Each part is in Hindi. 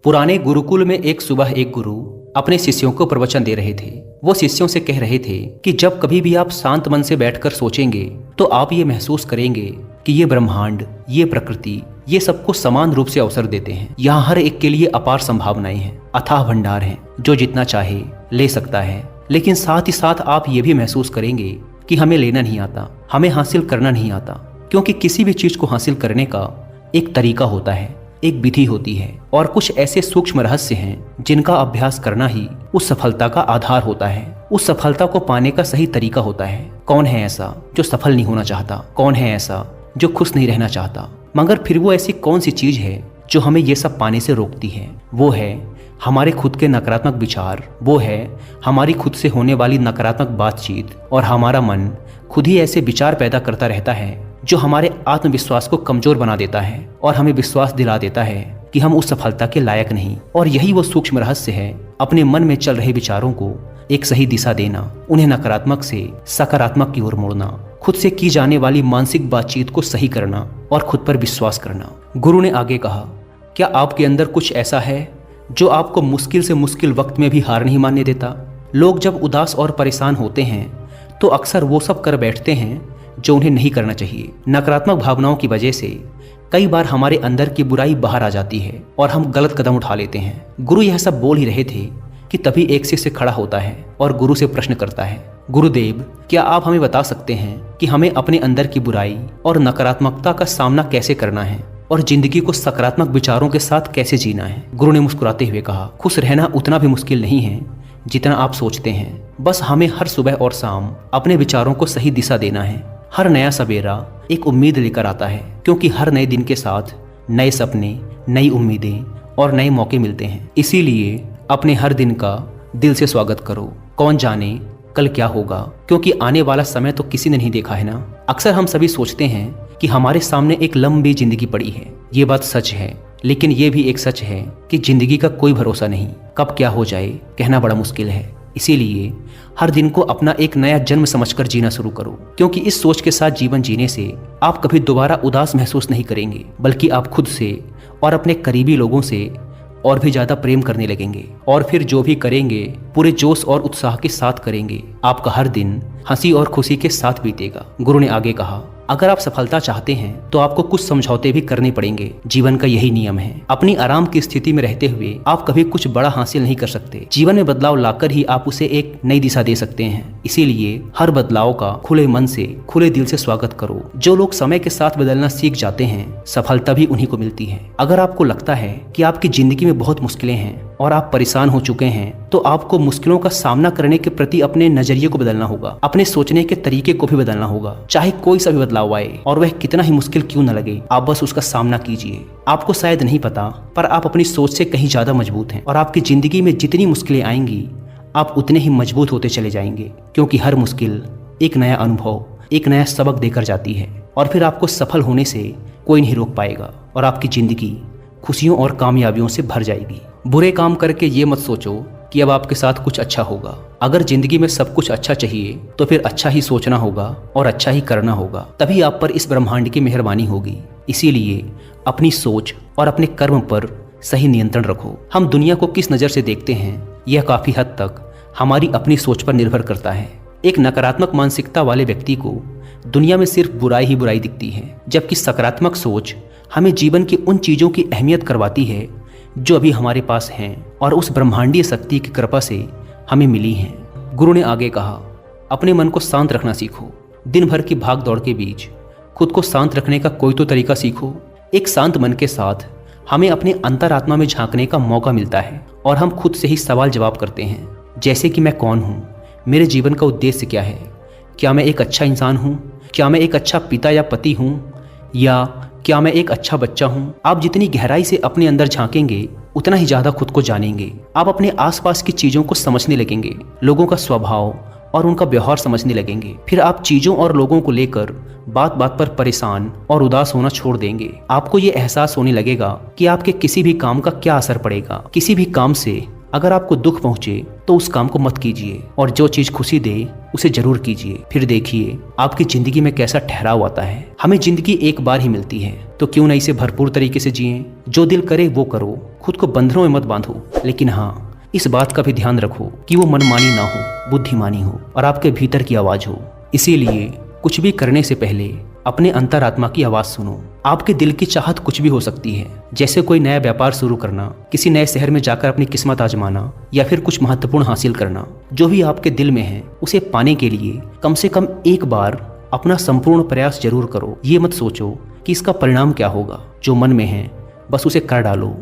पुराने गुरुकुल में एक सुबह एक गुरु अपने शिष्यों को प्रवचन दे रहे थे। वो शिष्यों से कह रहे थे कि जब कभी भी आप शांत मन से बैठकर सोचेंगे तो आप ये महसूस करेंगे कि ये ब्रह्मांड, ये प्रकृति, ये सबको समान रूप से अवसर देते हैं। यहाँ हर एक के लिए अपार संभावनाएं हैं, अथाह भंडार हैं, जो जितना चाहे ले सकता है। लेकिन साथ ही साथ आप ये भी महसूस करेंगे कि हमें लेना नहीं आता, हमें हासिल करना नहीं आता, क्योंकि किसी भी चीज को हासिल करने का एक तरीका होता है, एक विधि होती है और कुछ ऐसे सूक्ष्म रहस्य हैं जिनका अभ्यास करना ही उस सफलता का आधार होता है। उस सफलता को पाने का सही तरीका होता है। कौन है ऐसा जो सफल नहीं होना चाहता? कौन है ऐसा जो खुश नहीं रहना चाहता? मगर फिर वो ऐसी कौन सी चीज है जो हमें ये सब पाने से रोकती है? वो है हमारे खुद के नकारात्मक विचार, वो है हमारी खुद से होने वाली नकारात्मक बातचीत। और हमारा मन खुद ही ऐसे विचार पैदा करता रहता है जो हमारे आत्मविश्वास को कमजोर बना देता है और हमें विश्वास दिला देता है कि हम उस सफलता के लायक नहीं। और यही वो सूक्ष्म रहस्य है, अपने मन में चल रहे विचारों को एक सही दिशा देना, उन्हें नकारात्मक से सकारात्मक की ओर मोड़ना, खुद से की जाने वाली मानसिक बातचीत को सही करना और खुद पर विश्वास करना। गुरु ने आगे कहा, क्या आपके अंदर कुछ ऐसा है जो आपको मुश्किल से मुश्किल वक्त में भी हार नहीं मानने देता? लोग जब उदास और परेशान होते हैं तो अक्सर वो सब कर बैठते हैं जो उन्हें नहीं करना चाहिए। नकारात्मक भावनाओं की वजह से कई बार हमारे अंदर की बुराई बाहर आ जाती है और हम गलत कदम उठा लेते हैं। गुरु यह सब बोल ही रहे थे कि तभी एक शिष्य खड़ा होता है और गुरु से प्रश्न करता है, गुरुदेव, क्या आप हमें बता सकते हैं कि हमें अपने अंदर की बुराई और नकारात्मकता का सामना कैसे करना है और जिंदगी को सकारात्मक विचारों के साथ कैसे जीना है? गुरु ने मुस्कुराते हुए कहा, खुश रहना उतना भी मुश्किल नहीं है जितना आप सोचते हैं। बस हमें हर सुबह और शाम अपने विचारों को सही दिशा देना है। हर नया सवेरा एक उम्मीद लेकर आता है, क्योंकि हर नए दिन के साथ नए सपने, नई उम्मीदें और नए मौके मिलते हैं। इसीलिए अपने हर दिन का दिल से स्वागत करो। कौन जाने कल क्या होगा, क्योंकि आने वाला समय तो किसी ने नहीं देखा है ना। अक्सर हम सभी सोचते हैं कि हमारे सामने एक लंबी जिंदगी पड़ी है। ये बात सच है, लेकिन ये भी एक सच है कि जिंदगी का कोई भरोसा नहीं, कब क्या हो जाए कहना बड़ा मुश्किल है। इसीलिए हर दिन को अपना एक नया जन्म समझकर जीना शुरू करो, क्योंकि इस सोच के साथ जीवन जीने से आप कभी दोबारा उदास महसूस नहीं करेंगे, बल्कि आप खुद से और अपने करीबी लोगों से और भी ज्यादा प्रेम करने लगेंगे। और फिर जो भी करेंगे पूरे जोश और उत्साह के साथ करेंगे। आपका हर दिन हंसी और खुशी के साथ बीतेगा। गुरु ने आगे कहा, अगर आप सफलता चाहते हैं तो आपको कुछ समझौते भी करने पड़ेंगे। जीवन का यही नियम है। अपनी आराम की स्थिति में रहते हुए आप कभी कुछ बड़ा हासिल नहीं कर सकते। जीवन में बदलाव लाकर ही आप उसे एक नई दिशा दे सकते हैं। इसीलिए हर बदलाव का खुले मन से, खुले दिल से स्वागत करो। जो लोग समय के साथ बदलना सीख जाते हैं, सफलता भी उन्हीं को मिलती है। अगर आपको लगता है कि आपकी जिंदगी में बहुत मुश्किलें हैं और आप परेशान हो चुके हैं, तो आपको मुश्किलों का सामना करने के प्रति अपने नजरिए को बदलना होगा, अपने सोचने के तरीके को भी बदलना होगा। चाहे कोई सा भी बदलाव आए और वह कितना ही मुश्किल क्यों न लगे, आप बस उसका सामना कीजिए। आपको शायद नहीं पता, पर आप अपनी सोच से कहीं ज्यादा मजबूत हैं और आपकी जिंदगी में जितनी मुश्किलें आएंगी आप उतने ही मजबूत होते चले जाएंगे, क्योंकि हर मुश्किल एक नया अनुभव, एक नया सबक देकर जाती है। और फिर आपको सफल होने से कोई नहीं रोक पाएगा और आपकी जिंदगी खुशियों और कामयाबियों से भर जाएगी। बुरे काम करके ये मत सोचो कि अब आपके साथ कुछ अच्छा होगा। अगर जिंदगी में सब कुछ अच्छा चाहिए तो फिर अच्छा ही सोचना होगा और अच्छा ही करना होगा, तभी आप पर इस ब्रह्मांड की मेहरबानी होगी। इसीलिए अपनी सोच और अपने कर्म पर सही नियंत्रण रखो। हम दुनिया को किस नज़र से देखते हैं, यह काफी हद तक हमारी अपनी सोच पर निर्भर करता है। एक नकारात्मक मानसिकता वाले व्यक्ति को दुनिया में सिर्फ बुराई ही बुराई दिखती है, जबकि सकारात्मक सोच हमें जीवन की उन चीजों की अहमियत करवाती है जो अभी हमारे पास हैं और उस ब्रह्मांडीय शक्ति की कृपा से हमें मिली हैं। गुरु ने आगे कहा, अपने मन को शांत रखना सीखो। दिन भर की भाग दौड़ के बीच खुद को शांत रखने का कोई तो तरीका सीखो। एक शांत मन के साथ हमें अपने अंतरात्मा में झांकने का मौका मिलता है और हम खुद से ही सवाल जवाब करते हैं, जैसे कि मैं कौन हूँ, मेरे जीवन का उद्देश्य क्या है, क्या मैं एक अच्छा इंसान हूँ, क्या मैं एक अच्छा पिता या पति हूँ, या क्या मैं एक अच्छा बच्चा हूँ। आप जितनी गहराई से अपने अंदर झांकेंगे उतना ही ज्यादा खुद को जानेंगे। आप अपने आसपास की चीजों को समझने लगेंगे, लोगों का स्वभाव और उनका व्यवहार समझने लगेंगे। फिर आप चीजों और लोगों को लेकर बात बात पर परेशान और उदास होना छोड़ देंगे। आपको ये एहसास होने लगेगा कि आपके किसी भी काम का क्या असर पड़ेगा। किसी भी काम से अगर आपको दुख पहुंचे तो उस काम को मत कीजिए, और जो चीज खुशी दे उसे जरूर कीजिए। फिर देखिए आपकी जिंदगी में कैसा ठहराव आता है। हमें जिंदगी एक बार ही मिलती है, तो क्यों न इसे भरपूर तरीके से जिए। जो दिल करे वो करो, खुद को बंधनों में मत बांधो, लेकिन हाँ, इस बात का भी ध्यान रखो कि वो मनमानी ना हो, बुद्धिमानी हो और आपके भीतर की आवाज हो। इसीलिए कुछ भी करने से पहले अपने अंतरात्मा की आवाज सुनो। आपके दिल की चाहत कुछ भी हो सकती है, जैसे कोई नया व्यापार शुरू करना, किसी नए शहर में जाकर अपनी किस्मत आजमाना या फिर कुछ महत्वपूर्ण हासिल करना। जो भी आपके दिल में है उसे पाने के लिए कम से कम एक बार अपना संपूर्ण प्रयास जरूर करो। ये मत सोचो कि इसका परिणाम क्या होगा। जो मन में है बस उसे कर डालो।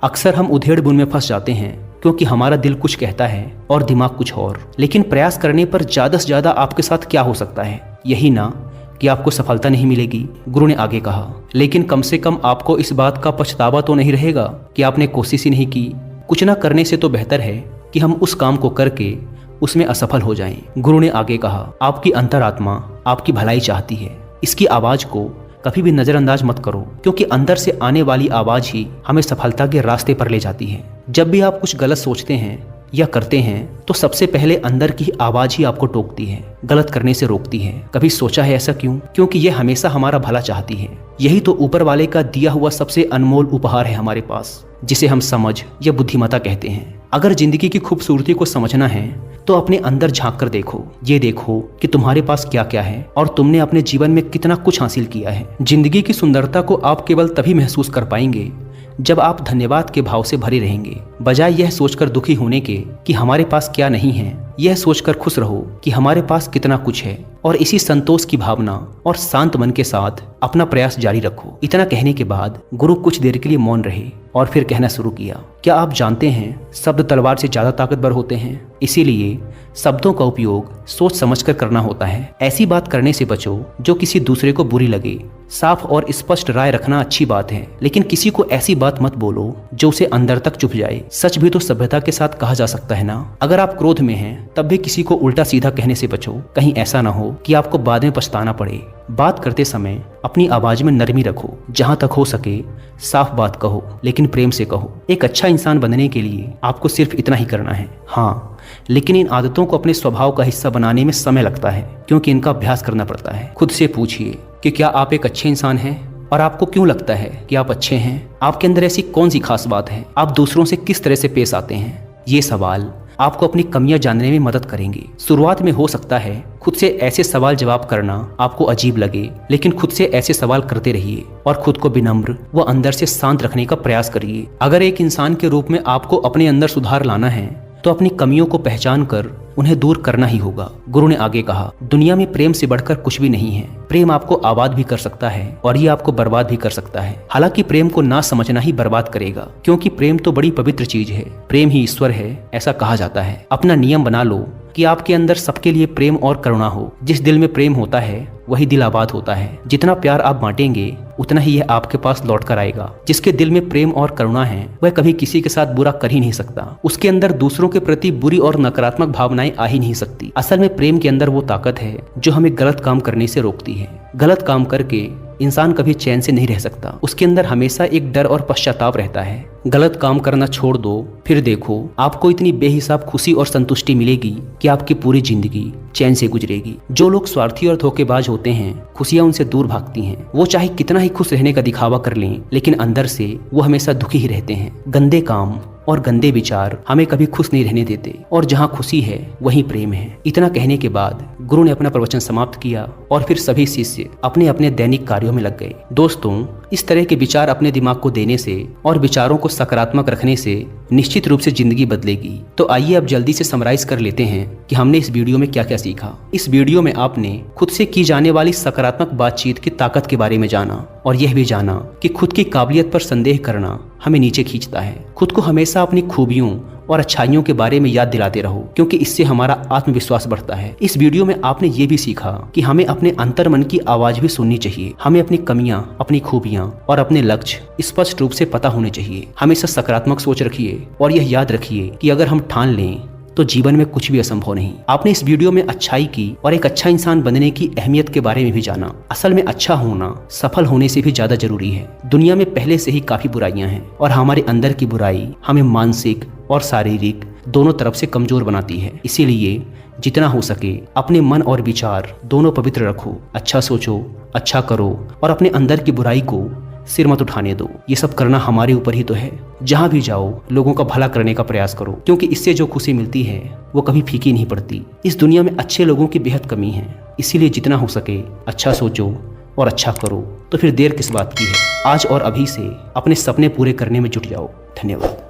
अक्सर हम उधेड़ बुन में फंस जाते हैं क्योंकि हमारा दिल कुछ कहता है और दिमाग कुछ और। लेकिन प्रयास करने पर ज्यादा से ज्यादा आपके साथ क्या हो सकता है, यही ना कि आपको सफलता नहीं मिलेगी, गुरु ने आगे कहा। लेकिन कम से कम आपको इस बात का पछतावा तो नहीं रहेगा कि आपने कोशिश ही नहीं की। कुछ ना करने से तो बेहतर है कि हम उस काम को करके उसमें असफल हो जाएं। गुरु ने आगे कहा, आपकी अंतरात्मा आपकी भलाई चाहती है। इसकी आवाज को कभी भी नजरअंदाज मत करो, क्योंकि अंदर से आने वाली आवाज ही हमें सफलता के रास्ते पर ले जाती है। जब भी आप कुछ गलत सोचते हैं या करते हैं तो सबसे पहले अंदर की आवाज ही आपको टोकती है, गलत करने से रोकती है। कभी सोचा है ऐसा क्यों? क्योंकि ये हमेशा हमारा भला चाहती है। यही तो ऊपर वाले का दिया हुआ सबसे अनमोल उपहार है हमारे पास, जिसे हम समझ या बुद्धिमत्ता कहते हैं। अगर जिंदगी की खूबसूरती को समझना है तो अपने अंदर झांक कर देखो। ये देखो कि तुम्हारे पास क्या क्या है और तुमने अपने जीवन में कितना कुछ हासिल किया है। जिंदगी की सुंदरता को आप केवल तभी महसूस कर पाएंगे जब आप धन्यवाद के भाव से भरे रहेंगे, बजाय यह सोचकर दुखी होने के कि हमारे पास क्या नहीं है। यह सोचकर खुश रहो कि हमारे पास कितना कुछ है, और इसी संतोष की भावना और शांत मन के साथ अपना प्रयास जारी रखो। इतना कहने के बाद गुरु कुछ देर के लिए मौन रहे और फिर कहना शुरू किया, क्या आप जानते हैं शब्द तलवार से ज्यादा ताकतवर होते हैं। इसीलिए शब्दों का उपयोग सोच समझकर करना होता है। ऐसी बात करने से बचो जो किसी दूसरे को बुरी लगे। साफ और स्पष्ट राय रखना अच्छी बात है, लेकिन किसी को ऐसी बात मत बोलो जो उसे अंदर तक चुभ जाए। सच भी तो सभ्यता के साथ कहा जा सकता है ना। अगर आप क्रोध में हैं तब भी किसी को उल्टा सीधा कहने से बचो, कहीं ऐसा ना हो कि आपको बाद में पछताना पड़े। बात करते समय अपनी आवाज में नरमी रखो। जहां तक हो सके साफ बात कहो, लेकिन प्रेम से कहो। एक अच्छा इंसान बनने के लिए आपको सिर्फ इतना ही करना है। हाँ, लेकिन इन आदतों को अपने स्वभाव का हिस्सा बनाने में समय लगता है, क्योंकि इनका अभ्यास करना पड़ता है। खुद से पूछिए कि क्या आप एक अच्छे इंसान हैं, और आपको क्यों लगता है कि आप अच्छे हैं। आपके अंदर ऐसी कौन सी खास बात है। आप दूसरों से किस तरह से पेश आते हैं। ये सवाल आपको अपनी कमियां जानने में मदद करेंगे। शुरुआत में हो सकता है खुद से ऐसे सवाल जवाब करना आपको अजीब लगे, लेकिन खुद से ऐसे सवाल करते रहिए और खुद को विनम्र व अंदर से शांत रखने का प्रयास करिए। अगर एक इंसान के रूप में आपको अपने अंदर सुधार लाना है तो अपनी कमियों को पहचान कर उन्हें दूर करना ही होगा। गुरु ने आगे कहा, दुनिया में प्रेम से बढ़कर कुछ भी नहीं है। प्रेम आपको आबाद भी कर सकता है और ये आपको बर्बाद भी कर सकता है। हालांकि प्रेम को ना समझना ही बर्बाद करेगा, क्योंकि प्रेम तो बड़ी पवित्र चीज है। प्रेम ही ईश्वर है, ऐसा कहा जाता है। अपना नियम बना लो कि आपके अंदर सबके लिए प्रेम और करुणा हो। जिस दिल में प्रेम होता है वही दिल आबाद होता है। जितना प्यार आप बांटेंगे उतना ही यह आपके पास लौट कर आएगा। जिसके दिल में प्रेम और करुणा है वह कभी किसी के साथ बुरा कर ही नहीं सकता। उसके अंदर दूसरों के प्रति बुरी और नकारात्मक भावनाएं आ ही नहीं सकती। असल में प्रेम के अंदर वो ताकत है जो हमें गलत काम करने से रोकती है। गलत काम करके इंसान कभी चैन से नहीं रह सकता। उसके अंदर हमेशा एक डर और पश्चाताप रहता है। गलत काम करना छोड़ दो, फिर देखो आपको इतनी बेहिसाब खुशी और संतुष्टि मिलेगी कि आपकी पूरी जिंदगी चैन से गुजरेगी। जो लोग स्वार्थी और धोखेबाज होते हैं, खुशियां उनसे दूर भागती हैं। वो चाहे कितना ही खुश रहने का दिखावा कर लें, लेकिन अंदर से वो हमेशा दुखी ही रहते हैं। गंदे काम और गंदे विचार हमें कभी खुश नहीं रहने देते, और जहाँ खुशी है वहीं प्रेम है। इतना कहने के बाद गुरु ने अपना प्रवचन समाप्त किया और फिर सभी शिष्य अपने अपने दैनिक कार्यों में लग गए। दोस्तों, इस तरह के विचार अपने दिमाग को देने से और विचारों को सकारात्मक रखने से निश्चित रूप से जिंदगी बदलेगी। तो आइए अब जल्दी से समराइज कर लेते हैं कि हमने इस वीडियो में क्या क्या सीखा। इस वीडियो में आपने खुद से की जाने वाली सकारात्मक बातचीत की ताकत के बारे में जाना, और यह भी जाना कि खुद की काबिलियत पर संदेह करना हमें नीचे खींचता है। खुद को हमेशा अपनी खूबियों और अच्छाइयों के बारे में याद दिलाते रहो, क्योंकि इससे हमारा आत्मविश्वास बढ़ता है। इस वीडियो में आपने ये भी सीखा कि हमें अपने अंतर मन की आवाज भी सुननी चाहिए। हमें अपनी कमियां, अपनी खूबियां और अपने लक्ष्य स्पष्ट रूप से पता होने चाहिए। हमेशा सकारात्मक सोच रखिए और यह याद रखिए कि अगर हम ठान लें तो जीवन में कुछ भी असंभव नहीं। आपने इस वीडियो में अच्छाई की और एक अच्छा इंसान बनने की अहमियत के बारे में भी जाना। असल में अच्छा होना सफल होने से भी ज्यादा जरूरी है। दुनिया में पहले से ही काफी बुराइयां हैं, और हमारे अंदर की बुराई हमें मानसिक और शारीरिक दोनों तरफ से कमजोर बनाती है। इसीलिए जितना हो सके अपने मन और विचार दोनों पवित्र रखो, अच्छा सोचो, अच्छा करो और अपने अंदर की बुराई को सिर मत उठाने दो। ये सब करना हमारे ऊपर ही तो है। जहाँ भी जाओ लोगों का भला करने का प्रयास करो, क्योंकि इससे जो खुशी मिलती है वो कभी फीकी नहीं पड़ती। इस दुनिया में अच्छे लोगों की बेहद कमी है, इसीलिए जितना हो सके अच्छा सोचो और अच्छा करो। तो फिर देर किस बात की है, आज और अभी से अपने सपने पूरे करने में जुट जाओ। धन्यवाद।